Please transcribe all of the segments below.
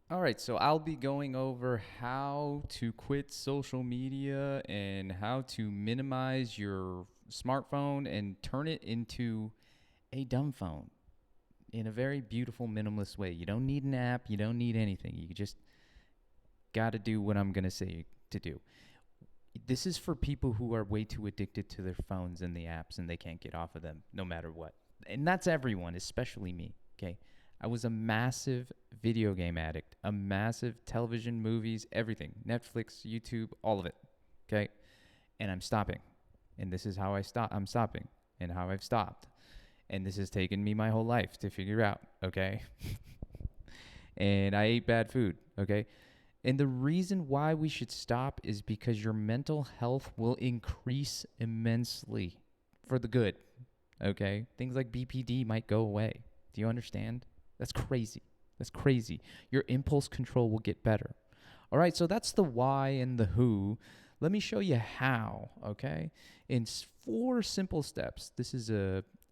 All right, so I'll be going over how to quit social media and how to minimize your smartphone and turn it into a dumb phone in a very beautiful, minimalist way. You don't need an app, you don't need anything. You just got to do what I'm going to say to do. This is for people who are way too addicted to their phones and the apps and they can't get off of them no matter what. And that's everyone, especially me, okay? I was a massive video game addict, a massive television, movies, everything, Netflix, YouTube, all of it, okay? And I'm stopping. And this is how I'm stopping and how I've stopped. And this has taken me my whole life to figure out, okay? And I ate bad food, okay? And the reason why we should stop is because your mental health will increase immensely for the good. Okay? Things like BPD might go away. Do you understand? That's crazy. That's crazy. Your impulse control will get better. All right, so that's the why and the who. Let me show you how, okay? In four simple steps. This is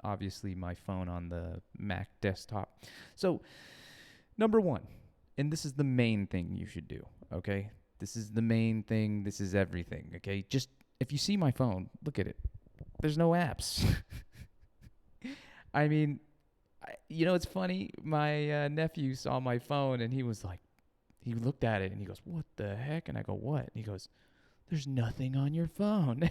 obviously my phone on the Mac desktop. So, number one, and this is the main thing you should do, okay? This is the main thing. This is everything, okay? Just if you see my phone, look at it. There's no apps. I mean, it's funny. My nephew saw my phone and he was like, he looked at it and he goes, "What the heck?" And I go, "What?" And he goes, "There's nothing on your phone."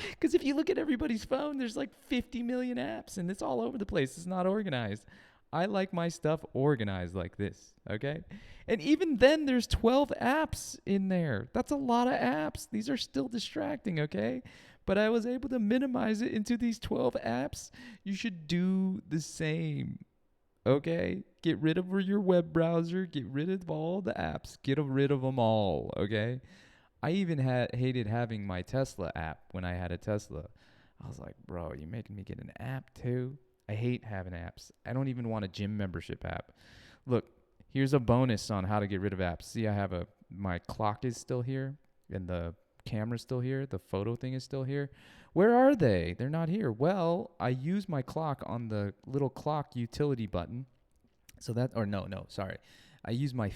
Because if you look at everybody's phone, there's like 50 million apps and it's all over the place. It's not organized. I like my stuff organized like this, okay? And even then, there's 12 apps in there. That's a lot of apps. These are still distracting, okay? But I was able to minimize it into these 12 apps. You should do the same, okay? Get rid of your web browser. Get rid of all the apps. Get rid of them all, okay? I even hated having my Tesla app when I had a Tesla. I was like, bro, you making me get an app too? I hate having apps. I don't even want a gym membership app. Look, here's a bonus on how to get rid of apps. See, my clock is still here and the camera's still here. The photo thing is still here. Where are they? They're not here. Well, I use my clock on the little clock utility button. So no, sorry. I use my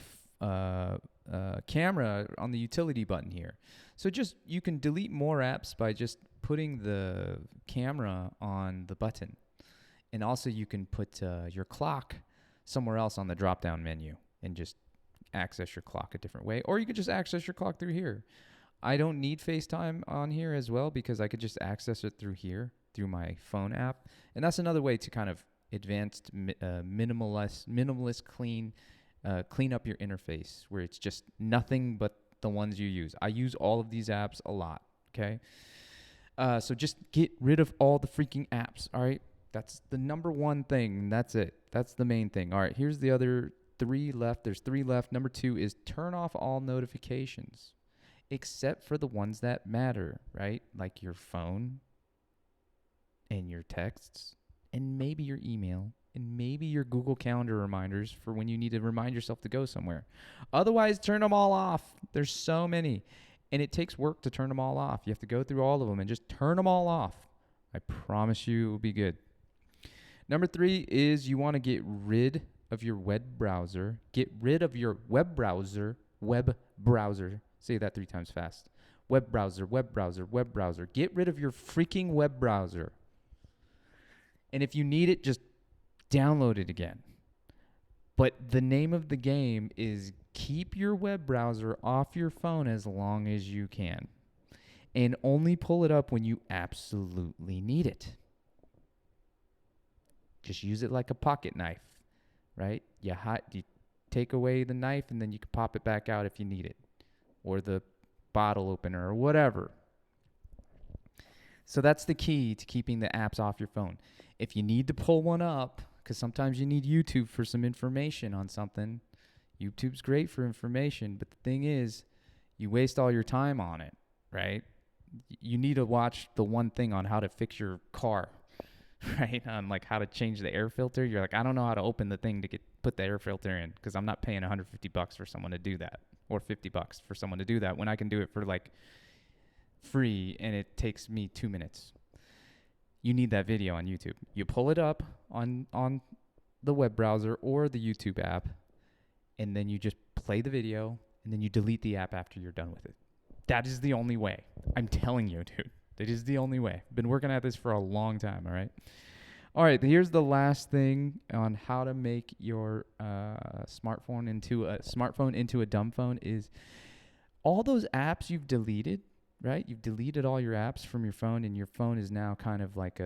camera on the utility button here. So you can delete more apps by just putting the camera on the button. And also you can put your clock somewhere else on the drop-down menu and just access your clock a different way. Or you could just access your clock through here. I don't need FaceTime on here as well because I could just access it through here, through my phone app. And that's another way to kind of advanced, minimalist, clean up your interface where it's just nothing but the ones you use. I use all of these apps a lot, okay? So just get rid of all the freaking apps, all right? That's the number one thing. That's it. That's the main thing. All right, here's the other three left. There's three left. Number two is turn off all notifications, except for the ones that matter, right? Like your phone and your texts and maybe your email and maybe your Google Calendar reminders for when you need to remind yourself to go somewhere. Otherwise, turn them all off. There's so many. And it takes work to turn them all off. You have to go through all of them and just turn them all off. I promise you it will be good. Number three is you want to get rid of your web browser. Get rid of your web browser. Web browser. Say that 3 times fast. Web browser, web browser, web browser. Get rid of your freaking web browser. And if you need it, just download it again. But the name of the game is keep your web browser off your phone as long as you can. And only pull it up when you absolutely need it. Just use it like a pocket knife, right? You take away the knife and then you can pop it back out if you need it. Or the bottle opener or whatever. So that's the key to keeping the apps off your phone. If you need to pull one up, because sometimes you need YouTube for some information on something, YouTube's great for information, but the thing is, you waste all your time on it, right? You need to watch the one thing on how to fix your car, right? On like how to change the air filter. You're like, I don't know how to open the thing to put the air filter in because I'm not paying $150 for someone to do that, or $50 for someone to do that when I can do it for like free and it takes me 2 minutes. You need that video on YouTube. You pull it up on the web browser or the YouTube app and then you just play the video, and then you delete the app after you're done with it. That is the only way. I'm telling you, dude. That is the only way. Been working at this for a long time, all right? All right, here's the last thing on how to make your smartphone into a dumb phone is all those apps you've deleted, right? You've deleted all your apps from your phone, and your phone is now kind of like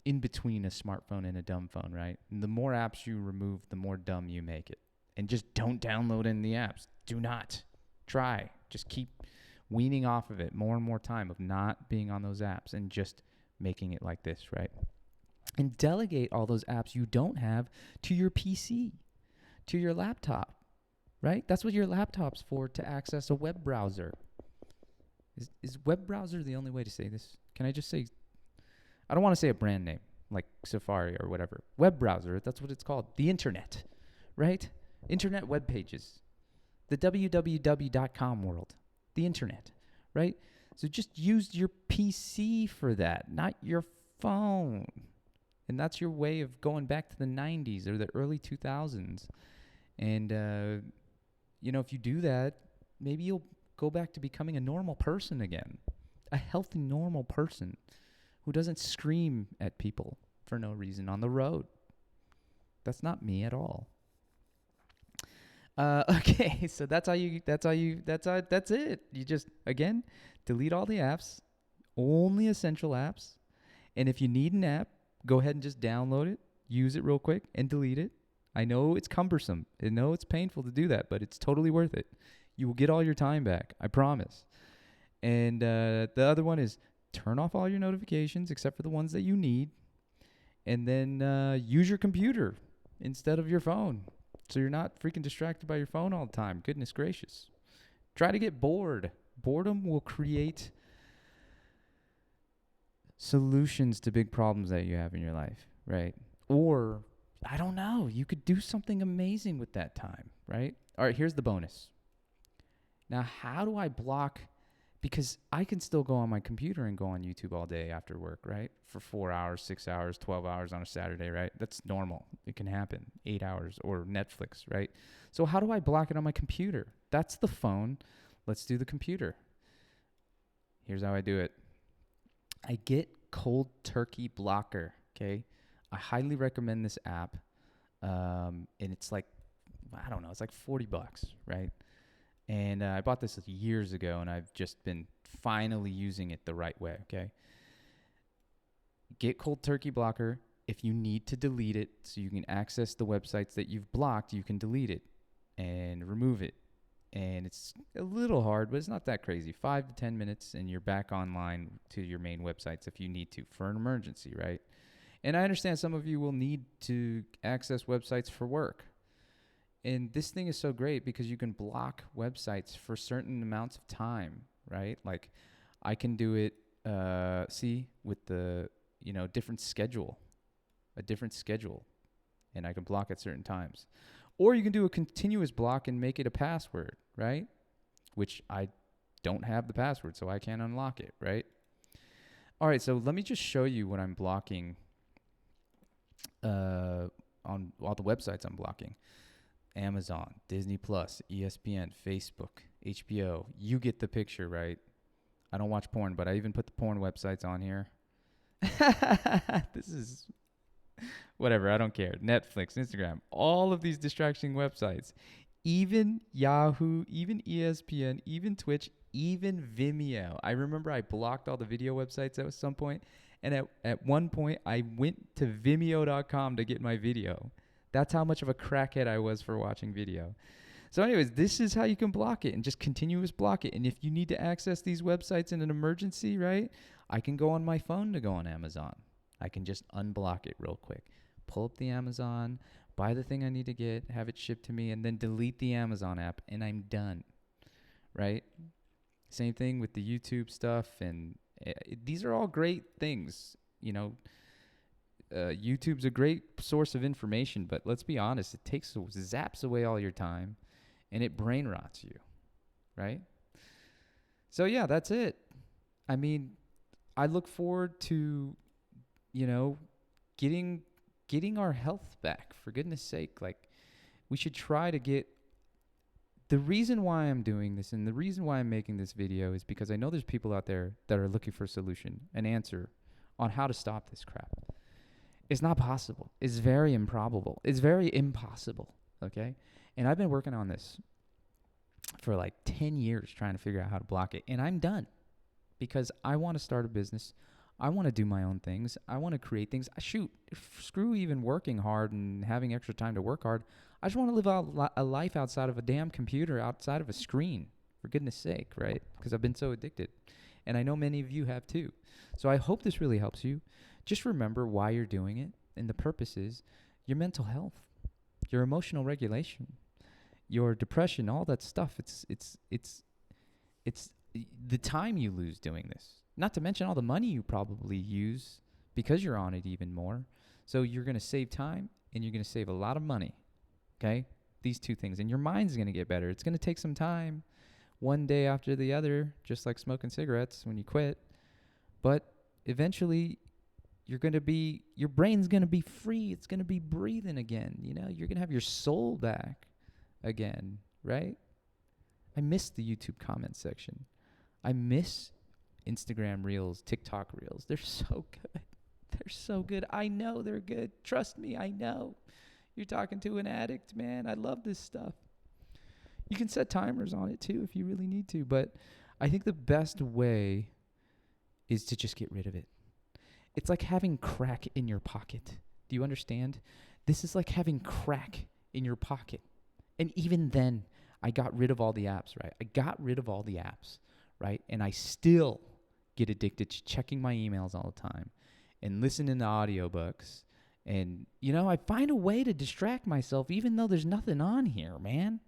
in between a smartphone and a dumb phone, right? And the more apps you remove, the more dumb you make it. And just don't download any apps. Do not. Try. Just keep weaning off of it more and more time of not being on those apps and just making it like this, right? And delegate all those apps you don't have to your PC, to your laptop, right? That's what your laptop's for, to access a web browser. Is web browser the only way to say this? Can I just say, I don't want to say a brand name like Safari or whatever. Web browser, that's what it's called. The internet, right? Internet web pages. The www.com world. The internet, right? So just use your PC for that, not your phone. And that's your way of going back to the 90s or the early 2000s. And, if you do that, maybe you'll go back to becoming a normal person again. A healthy, normal person who doesn't scream at people for no reason on the road. That's not me at all. Okay, so that's it. You just, again, delete all the apps, only essential apps. And if you need an app, go ahead and just download it, use it real quick, and delete it. I know it's cumbersome. I know it's painful to do that, but it's totally worth it. You will get all your time back. I promise. And the other one is turn off all your notifications except for the ones that you need. And then use your computer instead of your phone. So you're not freaking distracted by your phone all the time. Goodness gracious. Try to get bored. Boredom will create solutions to big problems that you have in your life, right? Or, I don't know, you could do something amazing with that time, right? All right, here's the bonus. Now, how do I block? Because I can still go on my computer and go on YouTube all day after work, right? For 4 hours, 6 hours, 12 hours on a Saturday, right? That's normal. It can happen. 8 hours or Netflix, right? So how do I block it on my computer? That's the phone. Let's do the computer. Here's how I do it. I get Cold Turkey Blocker, okay? I highly recommend this app. And it's like, I don't know, it's like $40, right? And I bought this years ago, and I've just been finally using it the right way, okay? Get Cold Turkey Blocker. If you need to delete it so you can access the websites that you've blocked, you can delete it and remove it. And it's a little hard, but it's not that crazy. 5 to 10 minutes, and you're back online to your main websites if you need to for an emergency, right? And I understand some of you will need to access websites for work. And this thing is so great because you can block websites for certain amounts of time, right? Like I can do it, with the, different schedule, a different schedule, and I can block at certain times. Or you can do a continuous block and make it a password, right? Which I don't have the password, so I can't unlock it, right? All right, so let me just show you what I'm blocking on all the websites I'm blocking. Amazon, Disney Plus, ESPN, Facebook, HBO. You get the picture, right? I don't watch porn, but I even put the porn websites on here. This is whatever. I don't care. Netflix, Instagram, all of these distracting websites, even Yahoo, even ESPN, even Twitch, even Vimeo. I remember I blocked all the video websites at some point, and at one point I went to Vimeo.com to get my video. That's how much of a crackhead I was for watching video. So anyways, this is how you can block it and just continuous block it. And if you need to access these websites in an emergency, right, I can go on my phone to go on Amazon. I can just unblock it real quick. Pull up the Amazon, buy the thing I need to get, have it shipped to me, and then delete the Amazon app, and I'm done, right? Same thing with the YouTube stuff. And these are all great things, YouTube's a great source of information, but let's be honest, it zaps away all your time, and it brain rots you, right? So yeah, that's it. I mean, I look forward to, getting our health back, for goodness sake. Like, we should try to get The reason why I'm doing this and the reason why I'm making this video is because I know there's people out there that are looking for a solution, an answer on how to stop this crap. It's not possible. It's very improbable. It's very impossible, okay? And I've been working on this for like 10 years trying to figure out how to block it. And I'm done because I want to start a business. I want to do my own things. I want to create things. Shoot, screw even working hard and having extra time to work hard. I just want to live a life outside of a damn computer, outside of a screen, for goodness sake, right? Because I've been so addicted. And I know many of you have too. So I hope this really helps you. Just remember why you're doing it. And the purpose is your mental health, your emotional regulation, your depression, all that stuff. It's the time you lose doing this. Not to mention all the money you probably use because you're on it even more. So you're going to save time and you're going to save a lot of money. Okay? These two things. And your mind's going to get better. It's going to take some time, one day after the other, just like smoking cigarettes when you quit. But eventually your brain's going to be free. It's going to be breathing again. You know, you're going to have your soul back again, right? I miss the YouTube comment section. I miss Instagram Reels, TikTok Reels. They're so good. They're so good. I know they're good. Trust me, I know. You're talking to an addict, man. I love this stuff. You can set timers on it too if you really need to, but I think the best way is to just get rid of it. It's like having crack in your pocket. Do you understand? This is like having crack in your pocket. And even then, I got rid of all the apps, right? I got rid of all the apps, right? And I still get addicted to checking my emails all the time and listening to audiobooks. And, you know, I find a way to distract myself even though there's nothing on here, man.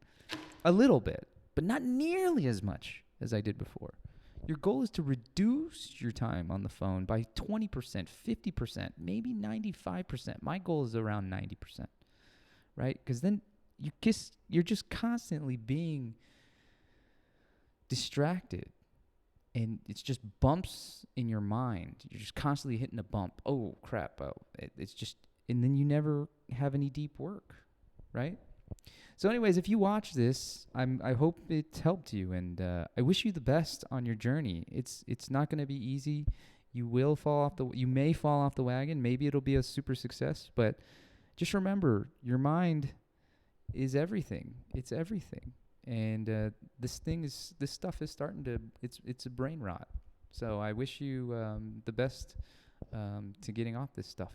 A little bit, but not nearly as much as I did before. Your goal is to reduce your time on the phone by 20%, 50%, maybe 95%. My goal is around 90%, right? Because then you're just constantly being distracted. And it's just bumps in your mind. You're just constantly hitting a bump. Oh, crap. Oh, it's just, and then you never have any deep work, right? So anyways, if you watch this, I hope it helped you. And I wish you the best on your journey. It's not going to be easy. You may fall off the wagon. Maybe it'll be a super success. But just remember, your mind is everything. It's everything. And this stuff is starting to, it's a brain rot. So I wish you the best to getting off this stuff.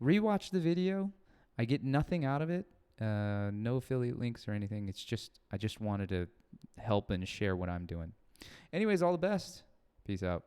Rewatch the video. I get nothing out of it. No affiliate links or anything. It's just, I just wanted to help and share what I'm doing. Anyways, all the best. Peace out.